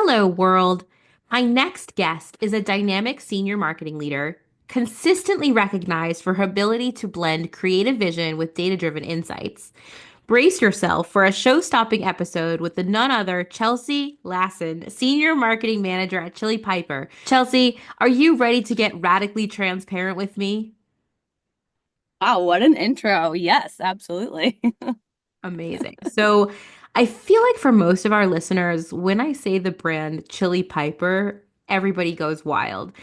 Hello, world. My next guest is a dynamic senior marketing leader, consistently recognized for her ability to blend creative vision with data-driven insights. Brace yourself for a show-stopping episode with the none other Chelsea Lassen, senior marketing manager at Chili Piper. Chelsea, are you ready to get radically transparent with me? Wow, what an intro. Yes, absolutely. Amazing. So I feel like for most of our listeners, when I say the brand Chili Piper, everybody goes wild.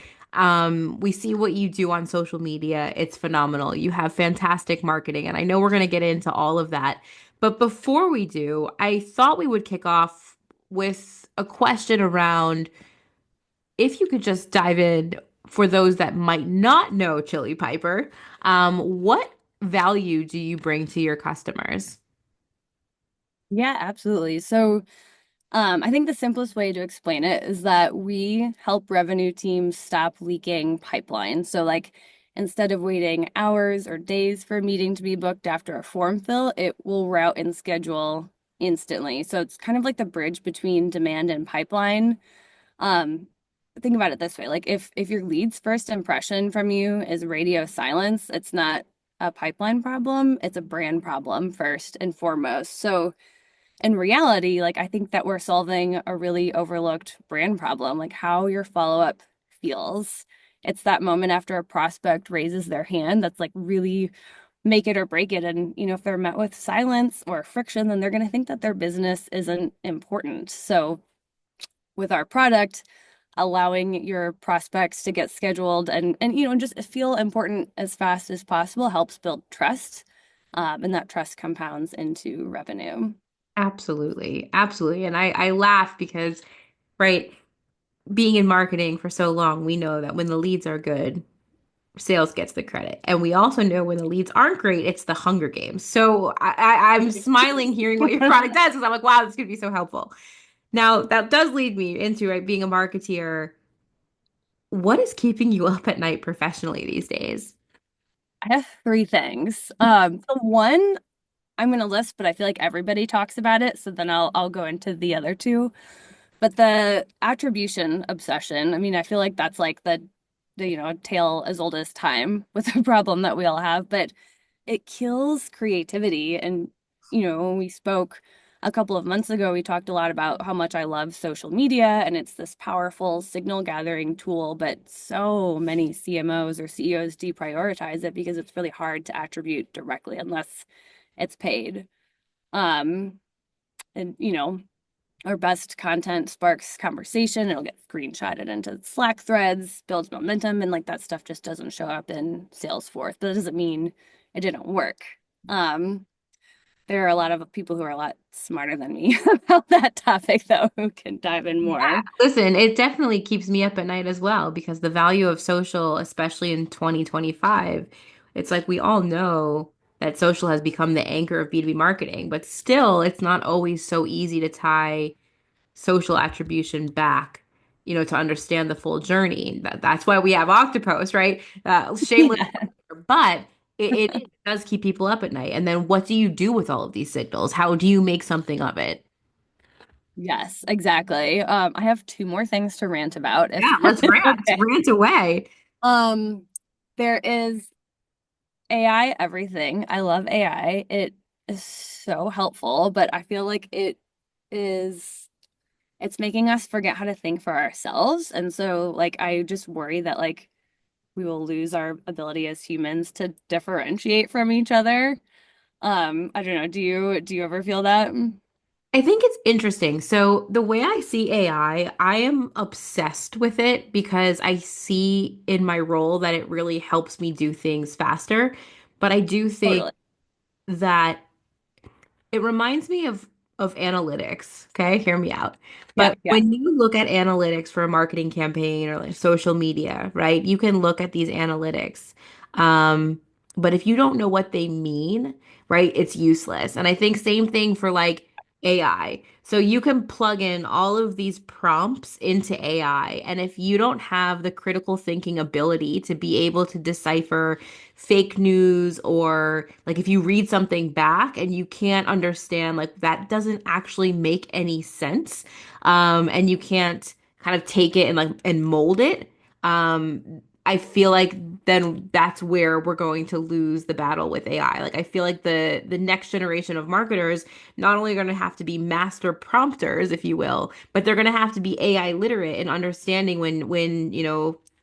We see what you do on social media. It's phenomenal. You have fantastic marketing, and I know we're going to get into all of that. But before we do, I thought we would kick off with a question around if you could just dive in for those that might not know Chili Piper, what value do you bring to your customers? Yeah, absolutely. I think the simplest way to explain it is that we help revenue teams stop leaking pipelines. Instead of waiting hours or days for a meeting to be booked after a form fill, it will route and schedule instantly. So it's kind of like the bridge between demand and pipeline. Um, think about it this way, like if your lead's first impression from you is radio silence, it's not a pipeline problem, it's a brand problem first and foremost. So in reality, like I think that we're solving a really overlooked brand problem, like how your follow-up feels. It's that moment after a prospect raises their hand that's like really make it or break it. And, if they're met with silence or friction, then they're going to think that their business isn't important. So with our product, allowing your prospects to get scheduled and just feel important as fast as possible helps build trust. And that trust compounds into revenue. Absolutely. Absolutely. And I laugh because, right, being in marketing for so long, we know that when the leads are good, sales gets the credit. And we also know when the leads aren't great, it's the Hunger Games. So I'm smiling hearing what your product does because I'm like, wow, this could be so helpful. Now, that does lead me into, right, being a marketeer. What is keeping you up at night professionally these days? I have three things. The one I'm gonna list, but I feel like everybody talks about it, so then I'll go into the other two. But the attribution obsession, I mean, I feel like that's like the tale as old as time with a problem that we all have, but it kills creativity. And, when we spoke a couple of months ago, we talked a lot about how much I love social media and it's this powerful signal gathering tool, but so many CMOs or CEOs deprioritize it because it's really hard to attribute directly unless it's paid. Um, and our best content sparks conversation. It'll get screenshotted into Slack threads, builds momentum, and like that stuff just doesn't show up in Salesforce. But that doesn't mean it didn't work. Um, there are a lot of people who are a lot smarter than me about that topic, though, who can dive in Yeah. more. Listen, it definitely keeps me up at night as well because the value of social, especially in 2025, it's like we all know that social has become the anchor of B2B marketing, but still, it's not always so easy to tie social attribution back, to understand the full journey. That's why we have Octopus, right? Shameless, Yeah. but it does keep people up at night. And then what do you do with all of these signals? How do you make something of it? Yes, exactly. I have two more things to rant about, if Yeah, that let's is rant. okay. Rant away. Um, there is AI everything. I love AI. It is so helpful, but I feel like is it's making us forget how to think for ourselves. And so like I just worry that like we will lose our ability as humans to differentiate from each other. I don't know. Do you ever feel that? I think it's interesting. So the way I see I am obsessed with it because I see in my role that it really helps me do things faster. But I do think Totally. that it reminds me of analytics. Okay, hear me out. Yeah, But yeah. when you look at analytics for a marketing campaign or like social media, right? You can look at these analytics. Um, but if you don't know what they mean, right, it's useless. And I think same thing for like AI. So you can plug in all of these prompts into AI. And if you don't have the critical thinking ability to be able to decipher fake news, or like if you read something back and you can't understand, like that doesn't actually make any sense, and you can't kind of take it and like and mold it, I feel like then that's where we're going to lose the battle with AI. Like I feel like the next generation of marketers not only going to have to be master prompters, if you will, but they're going to have to be AI literate and understanding when,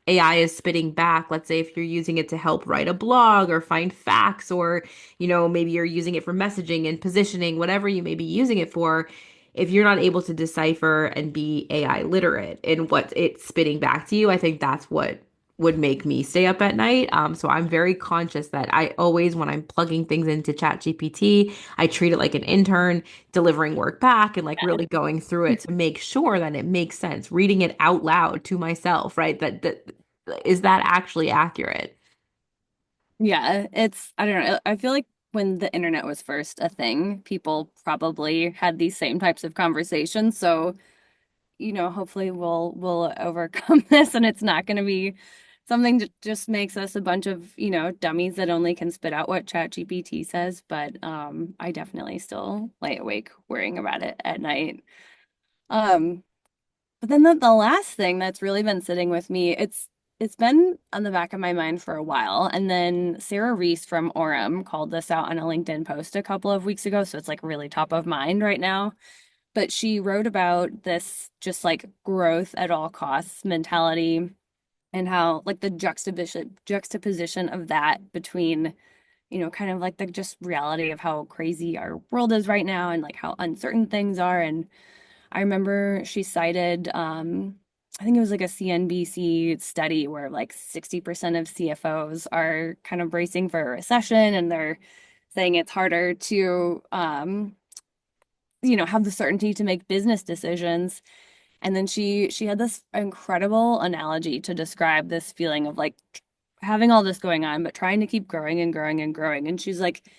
AI is spitting back. Let's say if you're using it to help write a blog or find facts, or, maybe you're using it for messaging and positioning, whatever you may be using it for. If you're not able to decipher and be AI literate in what it's spitting back to you, I think that's what would make me stay up at night. So I'm very conscious that I always, when I'm plugging things into ChatGPT, I treat it like an intern delivering work back and like really going through it to make sure that it makes sense, reading it out loud to myself, right? That is that actually accurate? Yeah, I don't know. I feel like when the internet was first a thing, people probably had these same types of conversations. So, hopefully we'll overcome this and it's not going to be something that just makes us a bunch of, dummies that only can spit out what ChatGPT says. But I definitely still lay awake worrying about it at night. Um, but then the last thing that's really been sitting with me, it's been on the back of my mind for a while. And then Sarah Reese from Orem called this out on a LinkedIn post a couple of weeks ago. So it's like really top of mind right now. But she wrote about this just like growth at all costs mentality, and how like the juxtaposition of that between, kind of like the just reality of how crazy our world is right now and like how uncertain things are. And I remember she cited, I think it was like a CNBC study where like 60% of CFOs are kind of bracing for a recession, and they're saying it's harder to, have the certainty to make business decisions. And then she had this incredible analogy to describe this feeling of like having all this going on, but trying to keep growing and growing and growing. And she's like,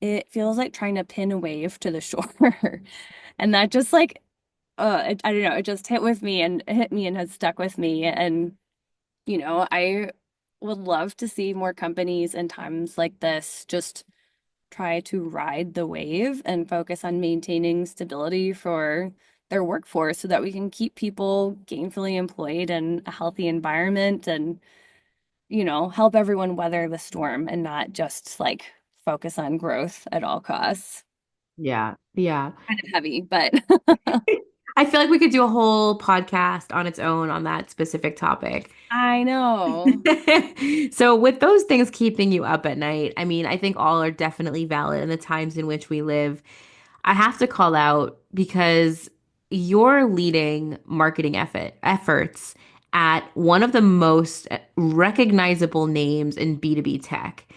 it feels like trying to pin a wave to the shore. And that just like, I don't know, it just hit me and has stuck with me. And, I would love to see more companies in times like this just try to ride the wave and focus on maintaining stability for their workforce so that we can keep people gainfully employed in a healthy environment and, help everyone weather the storm and not just like focus on growth at all costs. Yeah, yeah. Kind of heavy, but I feel like we could do a whole podcast on its own on that specific topic. I know. So, with those things keeping you up at night, I mean, I think all are definitely valid in the times in which we live. I have to call out because you're leading marketing efforts at one of the most recognizable names in B2B tech.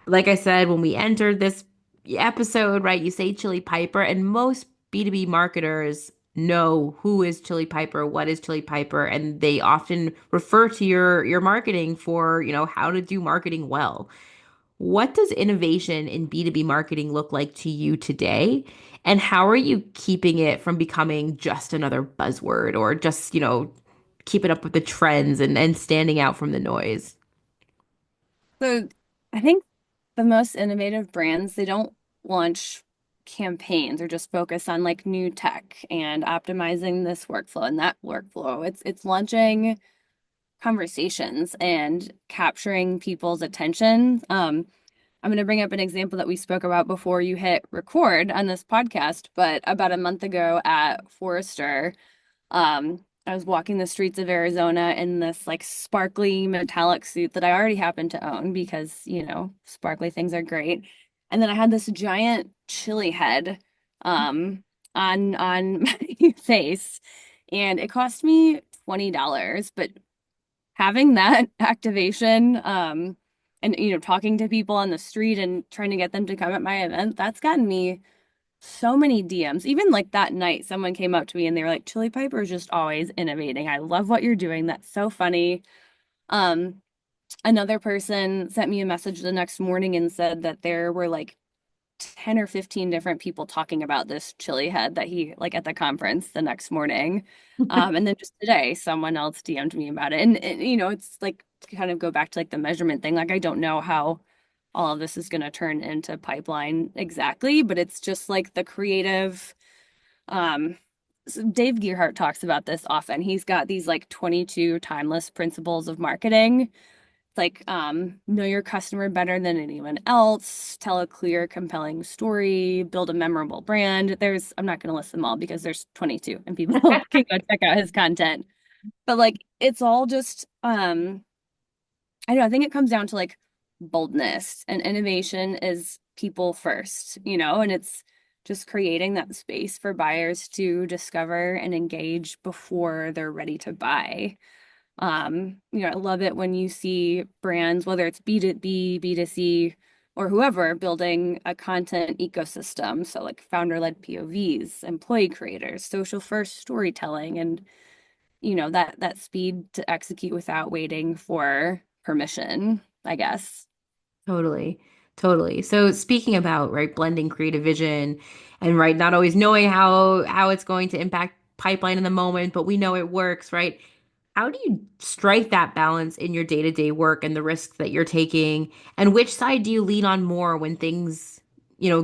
Like I said, when we entered this episode, right, you say Chili Piper, and most B2B marketers know who is Chili Piper, what is Chili Piper, and they often refer to your marketing for, how to do marketing well. What does innovation in B2B marketing look like to you today? And how are you keeping it from becoming just another buzzword, or just, keeping up with the trends and standing out from the noise? So I think the most innovative brands, they don't launch campaigns or just focus on like new tech and optimizing this workflow and that workflow. It's launching conversations and capturing people's attention. I'm going to bring up an example that we spoke about before you hit record on this podcast, but about a month ago at Forrester, I was walking the streets of Arizona in this like sparkly metallic suit that I already happen to own because, sparkly things are great. And then I had this giant chili head on my face, and it cost me $20. But having that activation, and talking to people on the street and trying to get them to come at my event, that's gotten me so many DMs. Even like that night, someone came up to me and they were like, Chili Piper is just always innovating. I love what you're doing. That's so funny. Another person sent me a message the next morning and said that there were like 10 or 15 different people talking about this chili head that he like at the conference the next morning. And then just today, someone else DM'd me about it. And it's like to kind of go back to like the measurement thing. Like I don't know how all of this is going to turn into pipeline exactly, but it's just like the creative. So Dave Gearhart talks about this often. He's got these like 22 timeless principles of marketing. It's like know your customer better than anyone else, tell a clear, compelling story, build a memorable brand. I'm not going to list them all because there's 22 and people can go check out his content. But like it's all just I don't know, I think it comes down to like boldness, and innovation is people first, and it's just creating that space for buyers to discover and engage before they're ready to buy. I love it when you see brands, whether it's B2B, B2C, or whoever, building a content ecosystem. So like founder-led POVs, employee creators, social first storytelling, and that speed to execute without waiting for permission, I guess. Totally. Totally. So speaking about, right, blending creative vision and right, not always knowing how it's going to impact pipeline in the moment, but we know it works, right? How do you strike that balance in your day-to-day work and the risks that you're taking? And which side do you lean on more when things,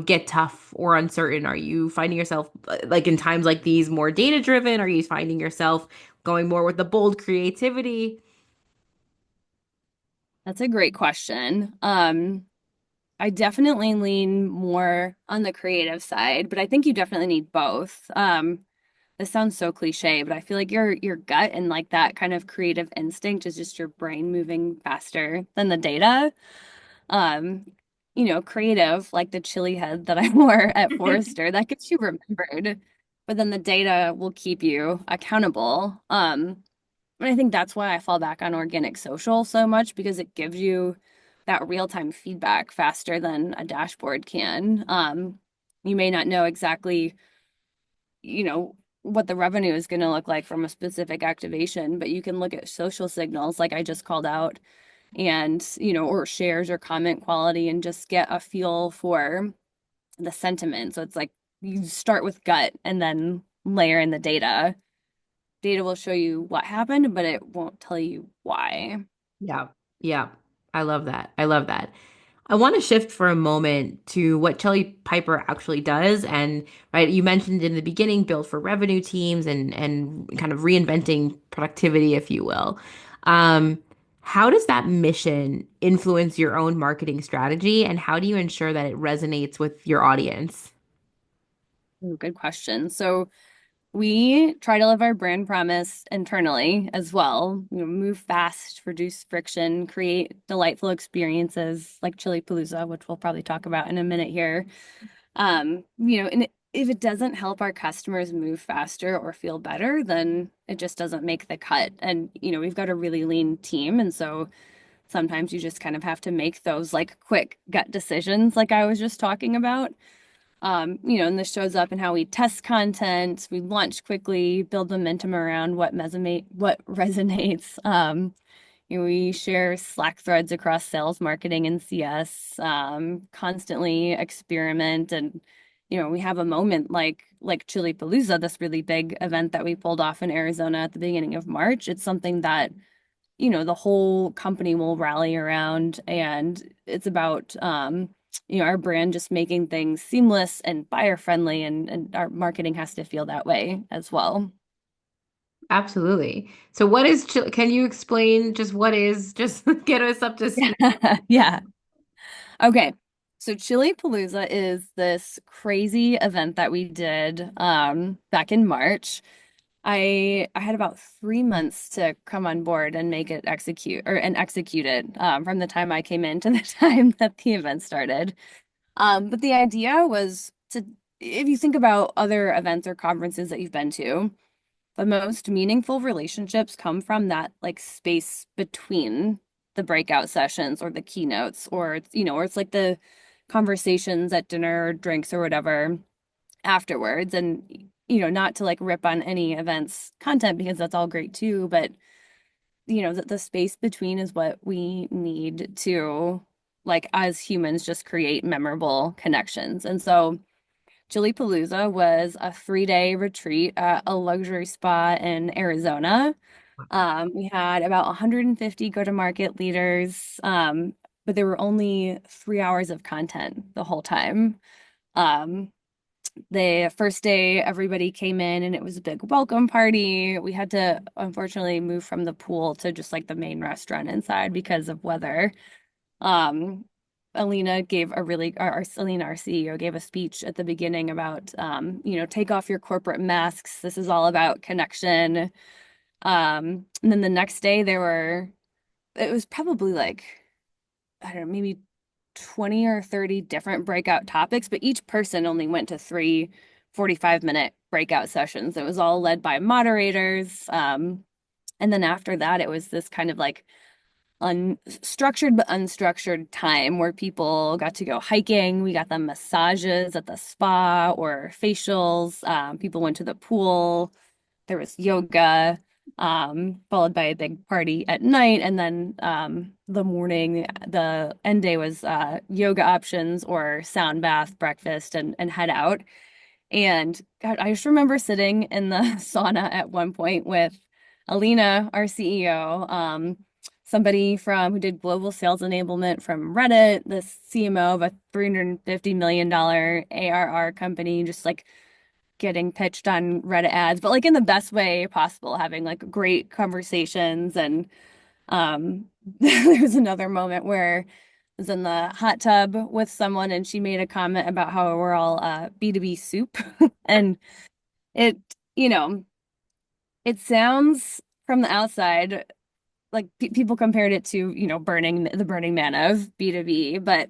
get tough or uncertain? Are you finding yourself like in times like these more data-driven? Are you finding yourself going more with the bold creativity? That's a great question. I definitely lean more on the creative side, but I think you definitely need both. This sounds so cliche, but I feel like your gut and like that kind of creative instinct is just your brain moving faster than the data. Um, creative, like the chili head that I wore at Forrester, that gets you remembered, but then the data will keep you accountable. And I think that's why I fall back on organic social so much because it gives you that real-time feedback faster than a dashboard can. You may not know exactly, what the revenue is going to look like from a specific activation, but you can look at social signals like I just called out and, or shares or comment quality and just get a feel for the sentiment. So it's like you start with gut and then layer in the data. Data will show you what happened, but it won't tell you why. Yeah. Yeah. I love that. I love that. I want to shift for a moment to what Chelsea Piper actually does. And right, you mentioned in the beginning, build for revenue teams and kind of reinventing productivity, if you will. Um, how does that mission influence your own marketing strategy, and how do you ensure that it resonates with your audience? Ooh, good question. So we try to live our brand promise internally as well. Move fast, reduce friction, create delightful experiences like Chili Palooza, which we'll probably talk about in a minute here. And if it doesn't help our customers move faster or feel better, then it just doesn't make the cut. And, we've got a really lean team. And so sometimes you just kind of have to make those like quick gut decisions, like I was just talking about. And this shows up in how we test content, we launch quickly, build momentum around what resonates. We share Slack threads across sales, marketing, and CS, constantly experiment, and we have a moment like Chili Palooza, this really big event that we pulled off in Arizona at the beginning of March. It's something that the whole company will rally around, and it's about our brand just making things seamless and buyer friendly, and our marketing has to feel that way as well. Absolutely. So, what is, can you explain just what is, just get us up to speed? Yeah. Yeah. Okay. So Chili Palooza is this crazy event that we did back in March. I had about 3 months to come on board and make it execute it from the time I came in to the time that the event started. But the idea was to, if you think about other events or conferences that you've been to, the most meaningful relationships come from that like space between the breakout sessions or the keynotes, or it's like the conversations at dinner or drinks or whatever afterwards. And not to like rip on any events content because that's all great too, but the space between is what we need to like as humans just create memorable connections. And so Chili Palooza was a 3-day retreat at a luxury spa in Arizona. We had about 150 go-to-market leaders, but there were only 3 hours of content the whole time. Um, the first day, everybody came in and it was a big welcome party. We had to unfortunately move from the pool to just like the main restaurant inside because of weather. Um, Alina gave a really, Alina, our CEO, gave a speech at the beginning about, take off your corporate masks. This is all about connection. And then the next day it was probably like, I don't know, maybe 20 or 30 different breakout topics, but each person only went to three 45-minute breakout sessions. It was all led by moderators. And then after that, it was this kind of like unstructured but unstructured time where people got to go hiking. We got them massages at the spa or facials. People went to the pool. There was yoga, followed by a big party at night. And then the morning, the end day was yoga options or sound bath, breakfast, and head out. And God, I just remember sitting in the sauna at one point with Alina, our CEO, somebody from who did global sales enablement from Reddit, the CMO of a $350 million ARR company, just like getting pitched on Reddit ads, but like in the best way possible, having like great conversations. And there was another moment where I was in the hot tub with someone and she made a comment about how we're all B2B soup. And it, you know, it sounds from the outside like people compared it to, Burning Man of B2B, but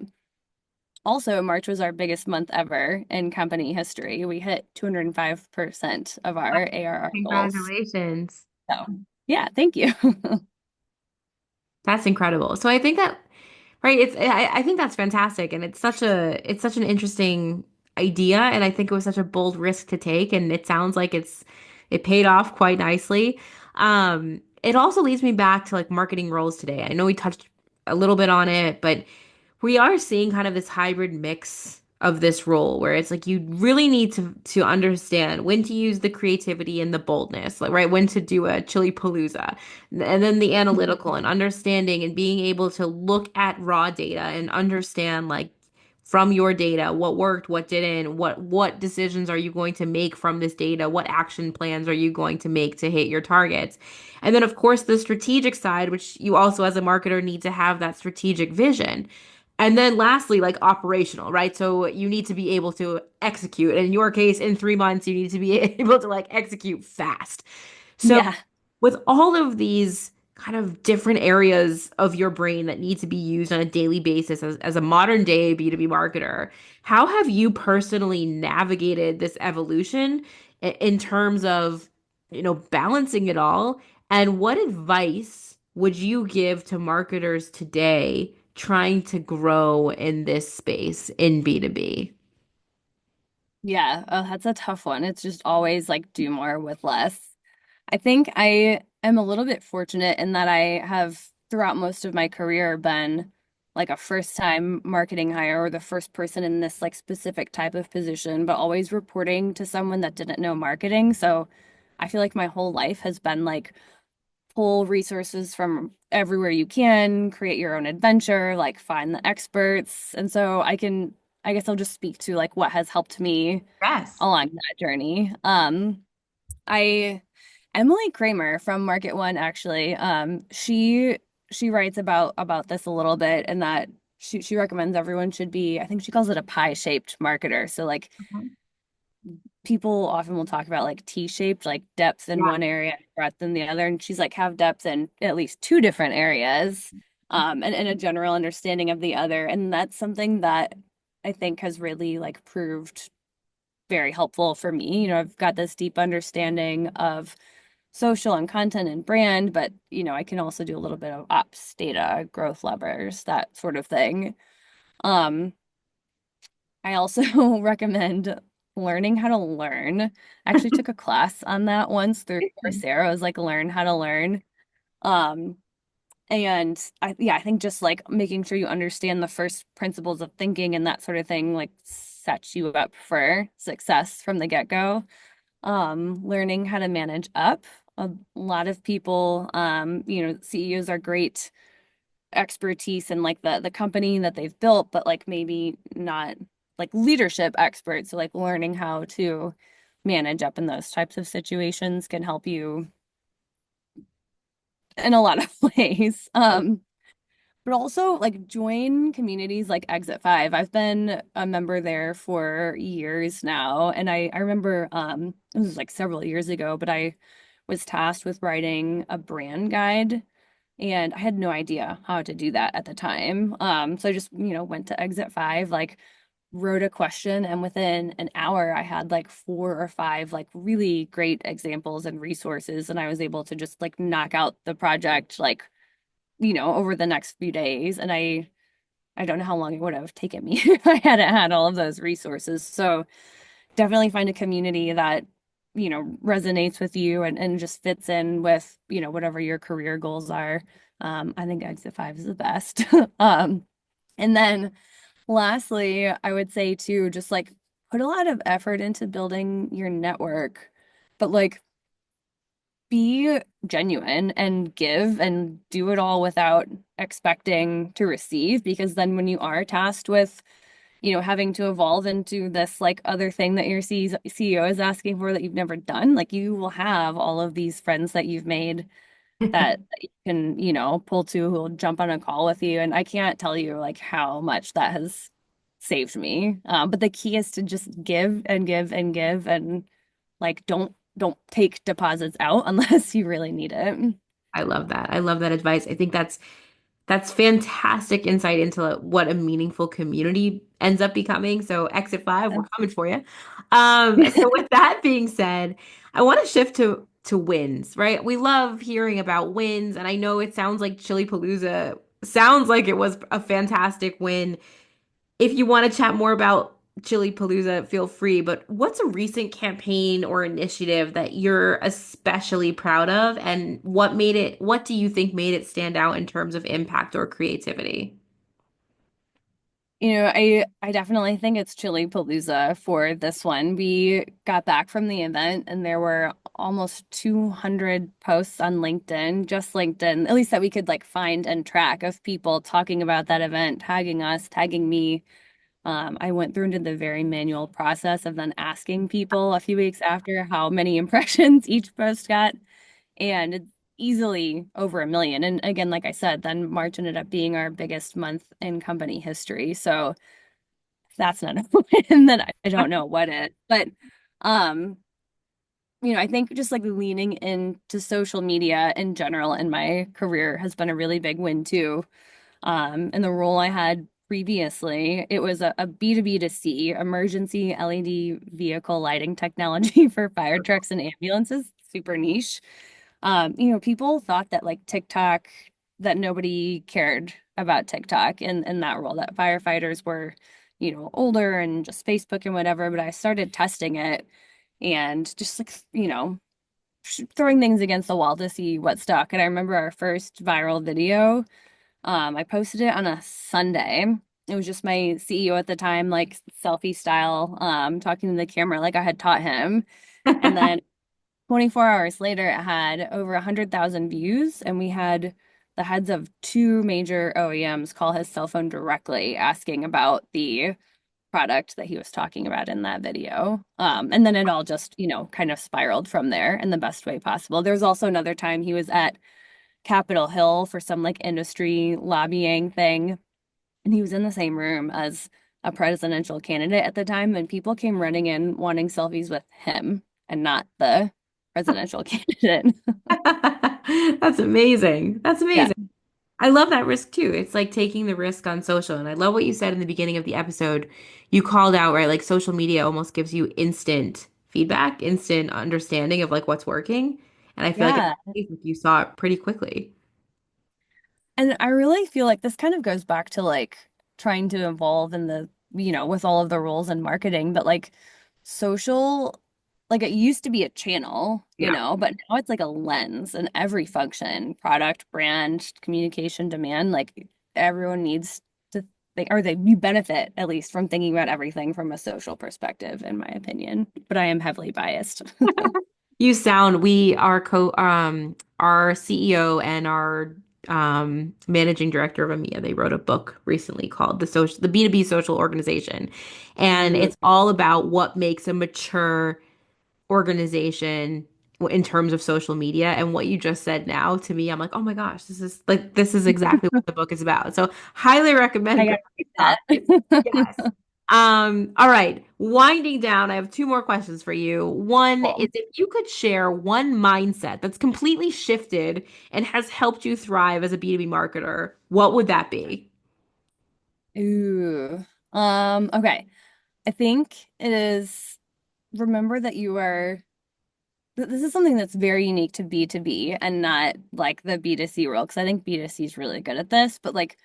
also March was our biggest month ever in company history. We hit 205% of our ARR goals. Congratulations. So, yeah, thank you. That's incredible. So I think that, right, I think that's fantastic, and it's such an interesting idea, and I think it was such a bold risk to take, and it sounds like it paid off quite nicely. It also leads me back to like marketing roles today. I know we touched a little bit on it, but we are seeing kind of this hybrid mix of this role where it's like you really need to understand when to use the creativity and the boldness, like right when to do a chili palooza, and then the analytical and understanding and being able to look at raw data and understand like from your data what worked, what didn't, what decisions are you going to make from this data, what action plans are you going to make to hit your targets. And then of course the strategic side, which you also as a marketer need to have that strategic vision. And then lastly, like operational, right? So you need to be able to execute. And in your case, in 3 months, you need to be able to like execute fast. So Yeah. with all of these kind of different areas of your brain that need to be used on a daily basis as a modern day B2B marketer, how have you personally navigated this evolution in terms of, balancing it all? And what advice would you give to marketers today trying to grow in this space in B2B? Yeah. Oh, that's a tough one. It's just always like do more with less. I think I am a little bit fortunate in that I have throughout most of my career been like a first time marketing hire or the first person in this like specific type of position, but always reporting to someone that didn't know marketing. So I feel like my whole life has been like pull resources from everywhere you can, create your own adventure, like find the experts. And so I guess I'll just speak to like what has helped me Yes. along that journey. I Emily Kramer from Market One actually, she writes about this a little bit and that she recommends everyone should be, I think she calls it a pie-shaped marketer. So like Mhm. people often will talk about like T-shaped, like depth in Yeah. one area, breadth in the other, and she's like have depth in at least two different areas, and a general understanding of the other. And that's something that I think has really like proved very helpful for me. I've got this deep understanding of social and content and brand, but I can also do a little bit of ops, data, growth levers, that sort of thing. Um, I also recommend learning how to learn. I actually took a class on that once through Coursera. It was like learn how to learn. Um, And I think just like making sure you understand the first principles of thinking and that sort of thing, like sets you up for success from the get-go. Learning how to manage up. A lot of people, CEOs are great expertise in like the company that they've built, but like maybe not like leadership experts. So like learning how to manage up in those types of situations can help you in a lot of ways. But also like join communities like Exit 5. I've been a member there for years now. And I remember this was like several years ago, but I was tasked with writing a brand guide and I had no idea how to do that at the time. So I just, went to Exit 5, like wrote a question, and within an hour I had like 4 or 5 like really great examples and resources, and I was able to just like knock out the project like over the next few days. And I don't know how long it would have taken me if I hadn't had all of those resources. So definitely find a community that, resonates with you and just fits in with, whatever your career goals are. I think Exit 5 is the best. And then lastly, I would say too, just like put a lot of effort into building your network, but like be genuine and give and do it all without expecting to receive, because then when you are tasked with having to evolve into this like other thing that your CEO is asking for that you've never done, like you will have all of these friends that you've made that you can pull to, who will jump on a call with you. And I can't tell you like how much that has saved me. But the key is to just give and give and give, and like don't take deposits out unless you really need it. I love that. I love that advice. I think that's fantastic insight into what a meaningful community ends up becoming. So Exit 5, we're coming for you. So with that being said, I want to shift to wins, right? We love hearing about wins, and I know it sounds like Chili Palooza sounds like it was a fantastic win. If you want to chat more about Chili Palooza, feel free. But what's a recent campaign or initiative that you're especially proud of, and what do you think made it stand out in terms of impact or creativity? I definitely think it's Chili Palooza for this one. We got back from the event and there were almost 200 posts on LinkedIn, just LinkedIn, at least that we could like find and track, of people talking about that event, tagging us, tagging me. I went through and did the very manual process of then asking people a few weeks after how many impressions each post got, and it's easily over 1 million. And again, like I said, then March ended up being our biggest month in company history. So if that's not a win, then I don't know what is. But um, I think just like leaning into social media in general in my career has been a really big win too. And the role I had previously, it was a B2B to C, emergency LED vehicle lighting technology for fire trucks and ambulances, super niche. People thought that like TikTok, that nobody cared about TikTok in that role, that firefighters were, older and just Facebook and whatever. But I started testing it and just like, throwing things against the wall to see what stuck. And I remember our first viral video. I posted it on a Sunday. It was just my CEO at the time, like selfie style, talking to the camera like I had taught him. And then 24 hours later, it had over 100,000 views, and we had the heads of two major OEMs call his cell phone directly asking about the product that he was talking about in that video. And then it all just, kind of spiraled from there in the best way possible. There was also another time he was at Capitol Hill for some like industry lobbying thing, and he was in the same room as a presidential candidate at the time, and people came running in wanting selfies with him and not the presidential candidate. That's amazing. That's Yeah. amazing. I love that risk too. It's like taking the risk on social. And I love what you said in the beginning of the episode. You called out, right? Like social media almost gives you instant feedback, instant understanding of like what's working. And I feel like Yeah. you saw it pretty quickly. And I really feel like this kind of goes back to like trying to evolve in the, with all of the roles in marketing, but like social like it used to be a channel, Yeah. but now it's like a lens in every function, product, brand, communication, demand. Like everyone needs to think, or you benefit at least from thinking about everything from a social perspective, in my opinion. But I am heavily biased. You sound, we our CEO and our managing director of EMEA, they wrote a book recently called the B2B Social Organization. And Ooh. it's all about what makes a mature organization in terms of social media. And what you just said now to me, I'm like, oh my gosh, this is exactly what the book is about. So highly I recommend gotta going read off it. that. Yes. All right. Winding down, I have two more questions for you. One is Cool. if you could share one mindset that's completely shifted and has helped you thrive as a B2B marketer, what would that be? Ooh. Okay. I think it is remember that this is something that's very unique to B2B and not like the B2C world. Because I think B2C is really good at this, but like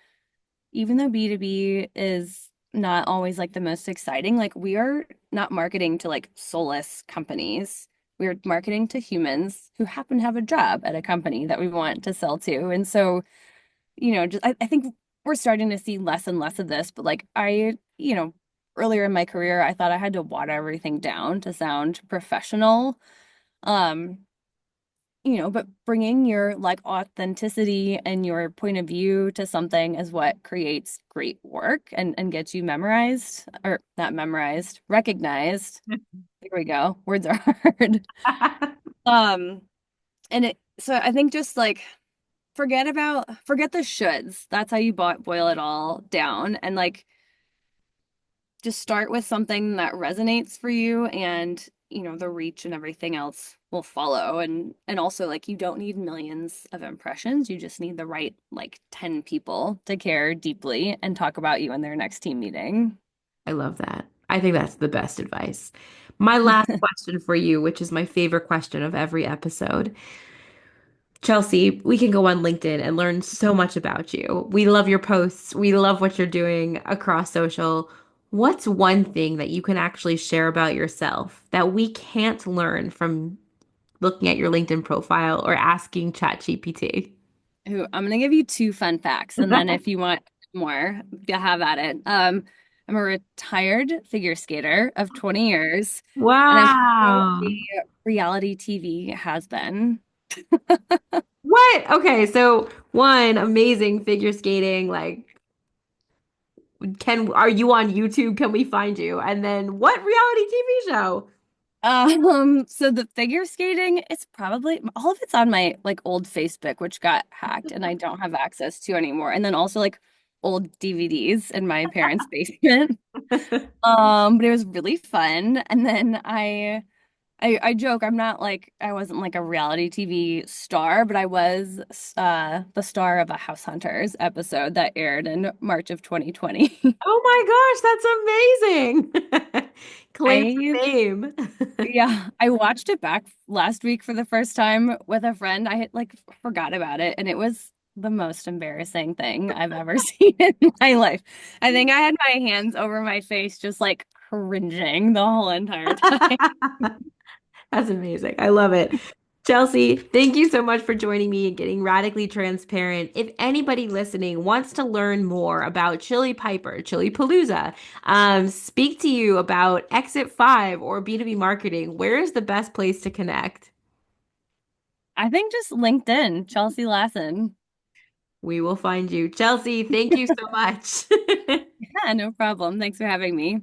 even though B2B is not always like the most exciting, like we are not marketing to like soulless companies. We're marketing to humans who happen to have a job at a company that we want to sell to. And so, I think we're starting to see less and less of this, but like earlier in my career, I thought I had to water everything down to sound professional. Um, but bringing your like authenticity and your point of view to something is what creates great work and gets you memorized or not memorized, recognized. There we go. Words are hard. Um, and so I think just like forget the shoulds. That's how you boil it all down. And like just start with something that resonates for you and the reach and everything else will follow and also like you don't need millions of impressions, you just need the right like 10 people to care deeply and talk about you in their next team meeting. I love that. I think that's the best advice. My last question for you, which is my favorite question of every episode. Chelsea, we can go on LinkedIn and learn so much about you. We love your posts. We love what you're doing across social. What's one thing that you can actually share about yourself that we can't learn from looking at your LinkedIn profile or asking ChatGPT? Ooh, I'm gonna give you two fun facts, and then if you want more, you have at it. I'm a retired figure skater of 20 years, and I'm also Wow. a reality TV has been. What? Okay, so one, amazing figure skating. Like, are you on YouTube? Can we find you? And then what reality TV show? So the figure skating, it's probably all of it's on my like old Facebook, which got hacked and I don't have access to anymore. And then also like old DVDs in my parents' basement. But it was really fun. And then I joke, I wasn't like a reality TV star, but I was the star of a House Hunters episode that aired in March of 2020. Oh my gosh, that's amazing. Claim I to fame. Yeah, I watched it back last week for the first time with a friend. I had like forgot about it, and it was the most embarrassing thing I've ever seen in my life. I think I had my hands over my face, just like cringing the whole entire time. That's amazing. I love it. Chelsea, thank you so much for joining me and getting radically transparent. If anybody listening wants to learn more about Chili Piper, Chili Palooza, speak to you about Exit 5 or B2B marketing, where is the best place to connect? I think just LinkedIn, Chelsea Lassen. We will find you. Chelsea, thank you so much. Yeah, no problem. Thanks for having me.